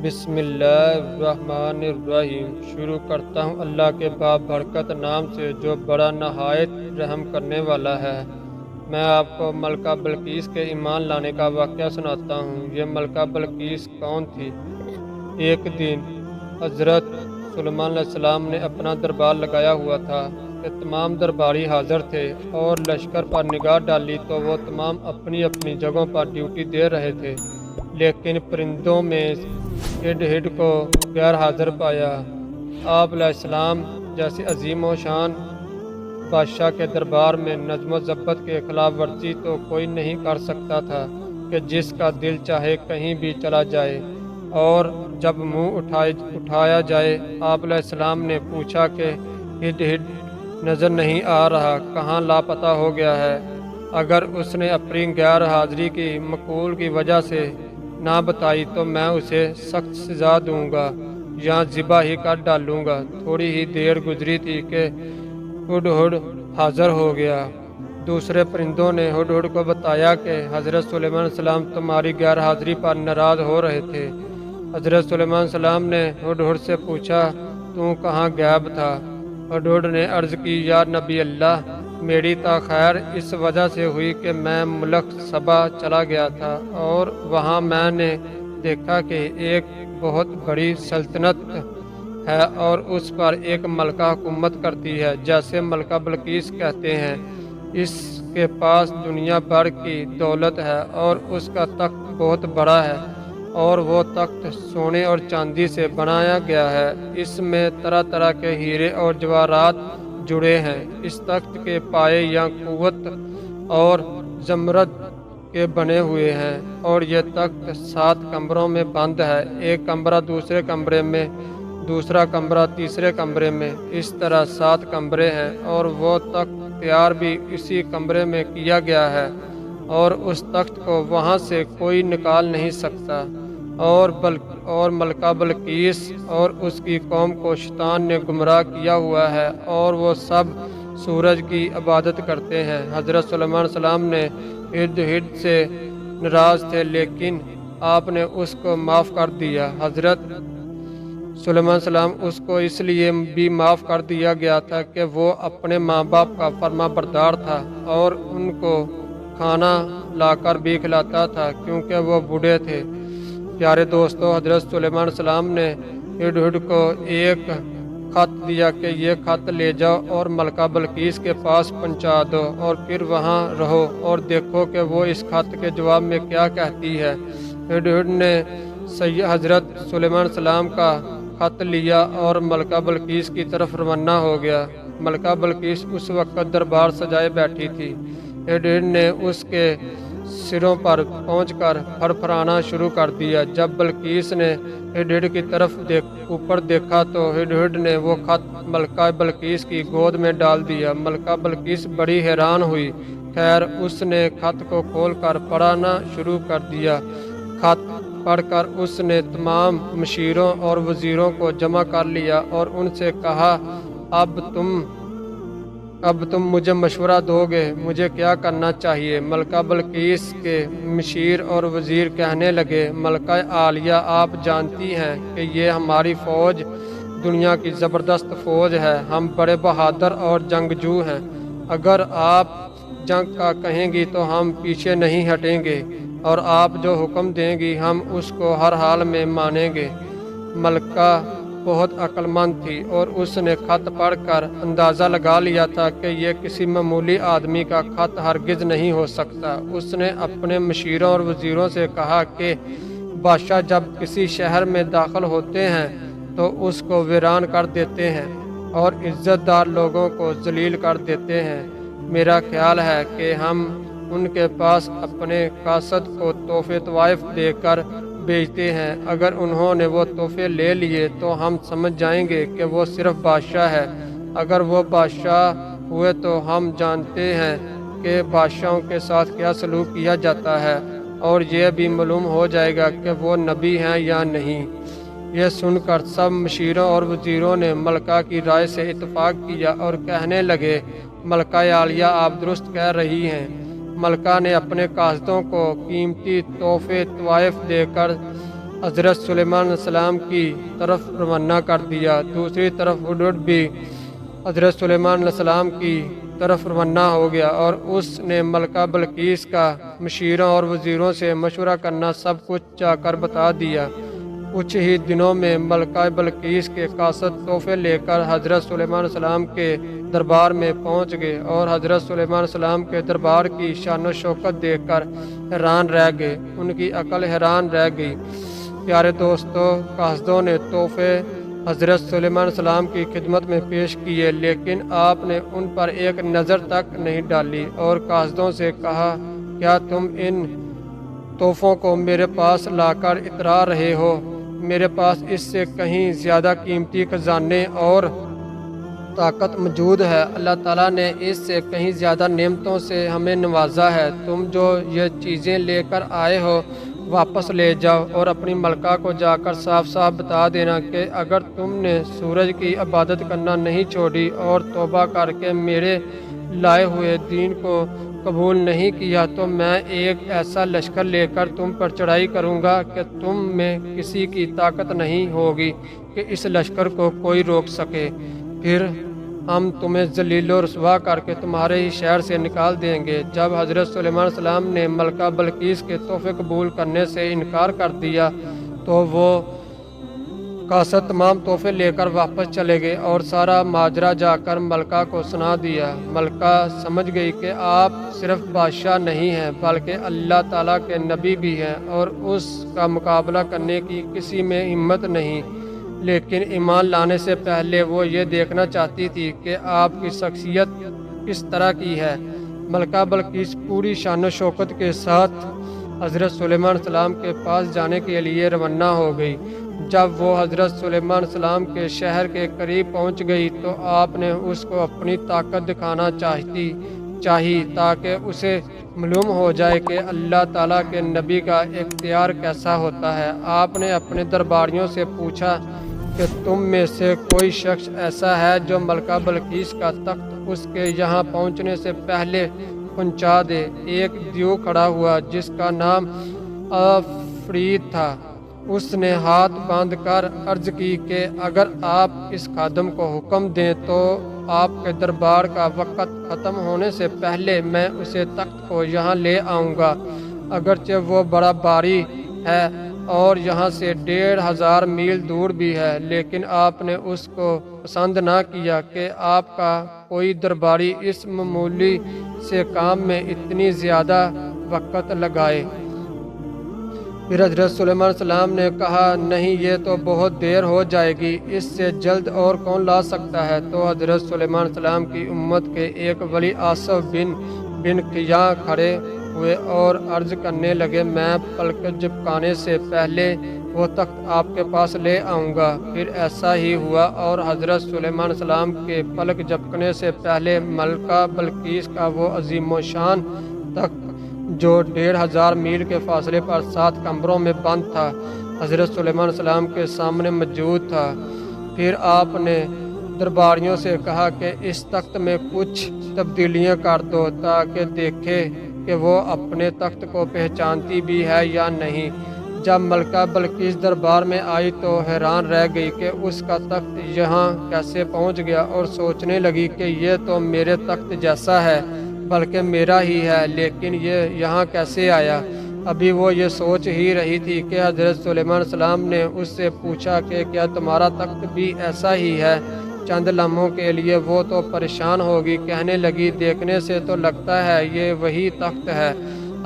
بسم اللہ الرحمن الرحیم۔ شروع کرتا ہوں اللہ کے باب برکت نام سے جو بڑا نہایت رحم کرنے والا ہے۔ میں آپ کو ملکہ بلقیس کے ایمان لانے کا واقعہ سناتا ہوں۔ یہ ملکہ بلقیس کون تھی؟ ایک دن حضرت سلیمان علیہ السلام نے اپنا دربار لگایا ہوا تھا کہ تمام درباری حاضر تھے اور لشکر پر نگاہ ڈالی تو وہ تمام اپنی اپنی جگہوں پر ڈیوٹی دے رہے تھے، لیکن پرندوں میں ہڈ کو غیر حاضر پایا۔ آپ علیہ السلام جیسے عظیم و شان بادشاہ کے دربار میں نظم و ضبط کے خلاف ورزی تو کوئی نہیں کر سکتا تھا کہ جس کا دل چاہے کہیں بھی چلا جائے، اور جب منہ اٹھایا جائے آپ علیہ السلام نے پوچھا کہ ہڈ نظر نہیں آ رہا، کہاں لاپتہ ہو گیا ہے؟ اگر اس نے اپنی غیر حاضری کی مقول کی وجہ سے نہ بتائی تو میں اسے سخت سزا دوں گا یا ذبح ہی کر ڈالوں گا۔ تھوڑی ہی دیر گزری تھی کہ ہڈ حاضر ہو گیا۔ دوسرے پرندوں نے ہڈ کو بتایا کہ حضرت سلیمان علیہ السلام تمہاری غیر حاضری پر ناراض ہو رہے تھے۔ حضرت سلیمان علیہ السلام نے ہڈ سے پوچھا تو کہاں غائب تھا؟ ہڈ نے عرض کی یا نبی اللہ، میری تاخیر اس وجہ سے ہوئی کہ میں ملک سبا چلا گیا تھا اور وہاں میں نے دیکھا کہ ایک بہت بڑی سلطنت ہے اور اس پر ایک ملکہ حکومت کرتی ہے جیسے ملکہ بلقیس کہتے ہیں۔ اس کے پاس دنیا بھر کی دولت ہے اور اس کا تخت بہت بڑا ہے اور وہ تخت سونے اور چاندی سے بنایا گیا ہے۔ اس میں طرح طرح کے ہیرے اور جواہرات جڑے ہیں۔ اس تخت کے پائے یا قوت اور زمرد کے بنے ہوئے ہیں اور یہ تخت 7 کمروں میں بند ہے، ایک کمرہ دوسرے کمرے میں، دوسرا کمرہ تیسرے کمرے میں، اس طرح 7 کمرے ہیں، اور وہ تخت تیار بھی اسی کمرے میں کیا گیا ہے اور اس تخت کو وہاں سے کوئی نکال نہیں سکتا۔ اور ملکہ بلقیس اور اس کی قوم کو شیطان نے گمراہ کیا ہوا ہے اور وہ سب سورج کی عبادت کرتے ہیں۔ حضرت سلیمان علیہ السلام نے ہڈ سے ناراض تھے لیکن آپ نے اس کو معاف کر دیا۔ حضرت سلیمان علیہ السلام اس کو اس لیے بھی معاف کر دیا گیا تھا کہ وہ اپنے ماں باپ کا فرما بردار تھا اور ان کو کھانا لا کر بھی کھلاتا تھا کیونکہ وہ بوڑھے تھے۔ پیارے دوستو، حضرت سلیمان علیہ السلام نے ہڈ کو ایک خط دیا کہ یہ خط لے جاؤ اور ملکہ بلقیس کے پاس پہنچا دو اور پھر وہاں رہو اور دیکھو کہ وہ اس خط کے جواب میں کیا کہتی ہے۔ ہڈ نے حضرت سلیمان علیہ السلام کا خط لیا اور ملکہ بلقیس کی طرف روانہ ہو گیا۔ ملکہ بلقیس اس وقت دربار سجائے بیٹھی تھی۔ ہڈ نے اس کے سروں پر پہنچ کر پھڑپھڑانا شروع کر دیا۔ جب بلقیس نے ہڈ کی طرف اوپر دیکھا تو ہڈ نے وہ خط ملکہ بلقیس کی گود میں ڈال دیا۔ ملکہ بلقیس بڑی حیران ہوئی۔ خیر، اس نے خط کو کھول کر پڑھنا شروع کر دیا۔ خط پڑھ کر اس نے تمام مشیروں اور وزیروں کو جمع کر لیا اور ان سے کہا اب تم مجھے مشورہ دو گے، مجھے کیا کرنا چاہیے؟ ملکہ بلقیس کے مشیر اور وزیر کہنے لگے، ملکہ عالیہ، آپ جانتی ہیں کہ یہ ہماری فوج دنیا کی زبردست فوج ہے، ہم بڑے بہادر اور جنگجو ہیں، اگر آپ جنگ کا کہیں گی تو ہم پیچھے نہیں ہٹیں گے اور آپ جو حکم دیں گی ہم اس کو ہر حال میں مانیں گے۔ ملکہ بہت عقل مند تھی اور اس نے خط پڑھ کر اندازہ لگا لیا تھا کہ یہ کسی معمولی آدمی کا خط ہرگز نہیں ہو سکتا۔ اس نے اپنے مشیروں اور وزیروں سے کہا کہ بادشاہ جب کسی شہر میں داخل ہوتے ہیں تو اس کو ویران کر دیتے ہیں اور عزت دار لوگوں کو ذلیل کر دیتے ہیں۔ میرا خیال ہے کہ ہم ان کے پاس اپنے قاصد کو تحفے طوائف دے کر بھیجتے ہیں، اگر انہوں نے وہ تحفے لے لیے تو ہم سمجھ جائیں گے کہ وہ صرف بادشاہ ہے، اگر وہ بادشاہ ہوئے تو ہم جانتے ہیں کہ بادشاہوں کے ساتھ کیا سلوک کیا جاتا ہے اور یہ بھی معلوم ہو جائے گا کہ وہ نبی ہیں یا نہیں۔ یہ سن کر سب مشیروں اور وزیروں نے ملکہ کی رائے سے اتفاق کیا اور کہنے لگے، ملکہ عالیہ آپ درست کہہ رہی ہیں۔ ملکہ نے اپنے قاصدوں کو قیمتی تحفے طوائف دے کر حضرت سلیمان علیہ السلام کی طرف روانہ کر دیا۔ دوسری طرف ہدہد بھی حضرت سلیمان علیہ السلام کی طرف روانہ ہو گیا اور اس نے ملکہ بلقیس کا مشیروں اور وزیروں سے مشورہ کرنا سب کچھ جا کر بتا دیا۔ کچھ ہی دنوں میں ملکہ بلقیس کے قاصد تحفے لے کر حضرت سلیمان علیہ السلام کے دربار میں پہنچ گئے اور حضرت سلیمان علیہ السلام کے دربار کی شان و شوکت دیکھ کر حیران رہ گئے۔ ان کی عقل حیران رہ گئی۔ پیارے دوستو، قاصدوں نے تحفے حضرت سلیمان علیہ السلام کی خدمت میں پیش کیے، لیکن آپ نے ان پر ایک نظر تک نہیں ڈالی اور قاصدوں سے کہا، کیا تم ان تحفوں کو میرے پاس لا کر اترا رہے ہو؟ میرے پاس اس سے کہیں زیادہ قیمتی خزانے اور طاقت موجود ہے۔ اللہ تعالیٰ نے اس سے کہیں زیادہ نعمتوں سے ہمیں نوازا ہے۔ تم جو یہ چیزیں لے کر آئے ہو واپس لے جاؤ اور اپنی ملکہ کو جا کر صاف صاف بتا دینا کہ اگر تم نے سورج کی عبادت کرنا نہیں چھوڑی اور توبہ کر کے میرے لائے ہوئے دین کو قبول نہیں کیا تو میں ایک ایسا لشکر لے کر تم پر چڑھائی کروں گا کہ تم میں کسی کی طاقت نہیں ہوگی کہ اس لشکر کو کوئی روک سکے۔ پھر ہم تمہیں ذلیل و رسوا کر کے تمہارے ہی شہر سے نکال دیں گے۔ جب حضرت سلیمان علیہ السلام نے ملکہ بلقیس کے تحفے قبول کرنے سے انکار کر دیا تو وہ قاصد تمام تحفے لے کر واپس چلے گئے اور سارا ماجرا جا کر ملکہ کو سنا دیا۔ ملکہ سمجھ گئی کہ آپ صرف بادشاہ نہیں ہیں بلکہ اللہ تعالیٰ کے نبی بھی ہیں اور اس کا مقابلہ کرنے کی کسی میں ہمت نہیں، لیکن ایمان لانے سے پہلے وہ یہ دیکھنا چاہتی تھی کہ آپ کی شخصیت کس طرح کی ہے۔ ملکہ بلقیس پوری شان و شوکت کے ساتھ حضرت سلیمان علیہ السلام کے پاس جانے کے لیے روانہ ہو گئی۔ جب وہ حضرت سلیمان علیہ السلام کے شہر کے قریب پہنچ گئی تو آپ نے اس کو اپنی طاقت دکھانا چاہی تاکہ اسے معلوم ہو جائے کہ اللہ تعالیٰ کے نبی کا اختیار کیسا ہوتا ہے۔ آپ نے اپنے درباریوں سے پوچھا کہ تم میں سے کوئی شخص ایسا ہے جو ملکہ بلقیس کا تخت اس کے یہاں پہنچنے سے پہلے پہنچا دے۔ ایک دیو کھڑا ہوا جس کا نام آفرید تھا۔ اس نے ہاتھ باندھ کر عرض کی کہ اگر آپ اس خادم کو حکم دیں تو آپ کے دربار کا وقت ختم ہونے سے پہلے میں اسے تخت کو یہاں لے آؤں گا، اگرچہ وہ بڑا بھاری ہے اور یہاں سے 1500 میل دور بھی ہے، لیکن آپ نے اس کو پسند نہ کیا کہ آپ کا کوئی درباری اس معمولی سے کام میں اتنی زیادہ وقت لگائے۔ پھر حضرت سلیمان علیہ السلام نے کہا، نہیں، یہ تو بہت دیر ہو جائے گی، اس سے جلد اور کون لا سکتا ہے؟ تو حضرت سلیمان علیہ السلام کی امت کے ایک ولی آصف بن قیاں کھڑے ہوئے اور عرض کرنے لگے، میں پلک جھپکانے سے پہلے وہ تخت آپ کے پاس لے آؤں گا۔ پھر ایسا ہی ہوا اور حضرت سلیمان علیہ السلام کے پلک جھپکنے سے پہلے ملکہ بلقیس کا وہ عظیم و شان تخت جو 1500 میل کے فاصلے پر 7 کمروں میں بند تھا، حضرت سلیمان علیہ السلام کے سامنے موجود تھا۔ پھر آپ نے درباریوں سے کہا کہ اس تخت میں کچھ تبدیلیاں کر دو تاکہ دیکھے کہ وہ اپنے تخت کو پہچانتی بھی ہے یا نہیں۔ جب ملکہ بلقیس دربار میں آئی تو حیران رہ گئی کہ اس کا تخت یہاں کیسے پہنچ گیا اور سوچنے لگی کہ یہ تو میرے تخت جیسا ہے، بلکہ میرا ہی ہے، لیکن یہ یہاں کیسے آیا؟ ابھی وہ یہ سوچ ہی رہی تھی کہ حضرت سلیمان علیہ السلام نے اس سے پوچھا کہ کیا تمہارا تخت بھی ایسا ہی ہے؟ چند لمحوں کے لیے وہ تو پریشان ہوگی، کہنے لگی، دیکھنے سے تو لگتا ہے یہ وہی تخت ہے۔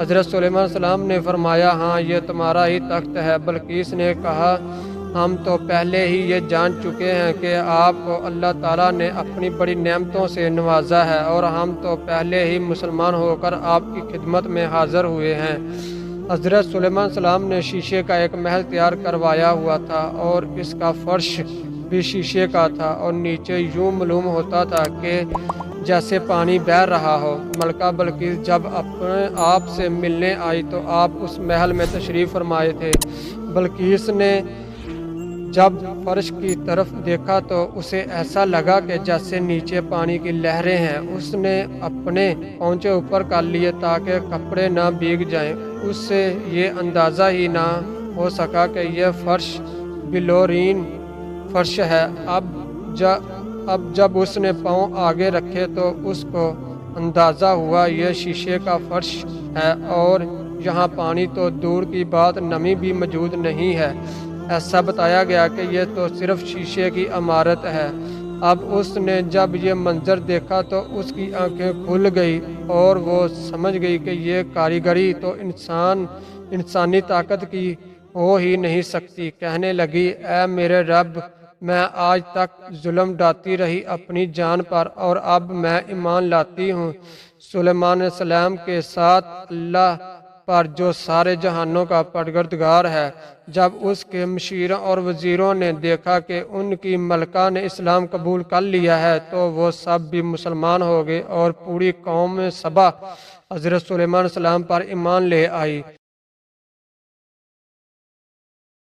حضرت سلیمان علیہ السلام نے فرمایا، ہاں، یہ تمہارا ہی تخت ہے۔ بلقیس نے کہا، ہم تو پہلے ہی یہ جان چکے ہیں کہ آپ کو اللہ تعالیٰ نے اپنی بڑی نعمتوں سے نوازا ہے اور ہم تو پہلے ہی مسلمان ہو کر آپ کی خدمت میں حاضر ہوئے ہیں۔ حضرت سلیمان علیہ السلام نے شیشے کا ایک محل تیار کروایا ہوا تھا اور اس کا فرش بھی شیشے کا تھا اور نیچے یوں معلوم ہوتا تھا کہ جیسے پانی بہہ رہا ہو۔ ملکہ بلقیس جب اپنے آپ سے ملنے آئی تو آپ اس محل میں تشریف فرمائے تھے۔ بلقیس نے جب فرش کی طرف دیکھا تو اسے ایسا لگا کہ جیسے نیچے پانی کی لہریں ہیں۔ اس نے اپنے پونچے اوپر کر لیے تاکہ کپڑے نہ بھیگ جائیں۔ اس سے یہ اندازہ ہی نہ ہو سکا کہ یہ فرش بلورین فرش ہے۔ اب جب اس نے پاؤں آگے رکھے تو اس کو اندازہ ہوا یہ شیشے کا فرش ہے، اور یہاں پانی تو دور کی بات نمی بھی موجود نہیں ہے۔ ایسا بتایا گیا کہ یہ تو صرف شیشے کی عمارت ہے۔ اب اس نے جب یہ منظر دیکھا تو اس کی آنکھیں کھل گئی اور وہ سمجھ گئی کہ یہ کاریگری تو انسانی طاقت کی ہو ہی نہیں سکتی۔ کہنے لگی، اے میرے رب، میں آج تک ظلم ڈھاتی رہی اپنی جان پر، اور اب میں ایمان لاتی ہوں سلیمان علیہ السلام کے ساتھ اللہ پر جو سارے جہانوں کا پروردگار ہے۔ جب اس کے مشیروں اور وزیروں نے دیکھا کہ ان کی ملکہ نے اسلام قبول کر لیا ہے تو وہ سب بھی مسلمان ہو گئے، اور پوری قوم سبا حضرت سلیمان علیہ السلام پر ایمان لے آئی۔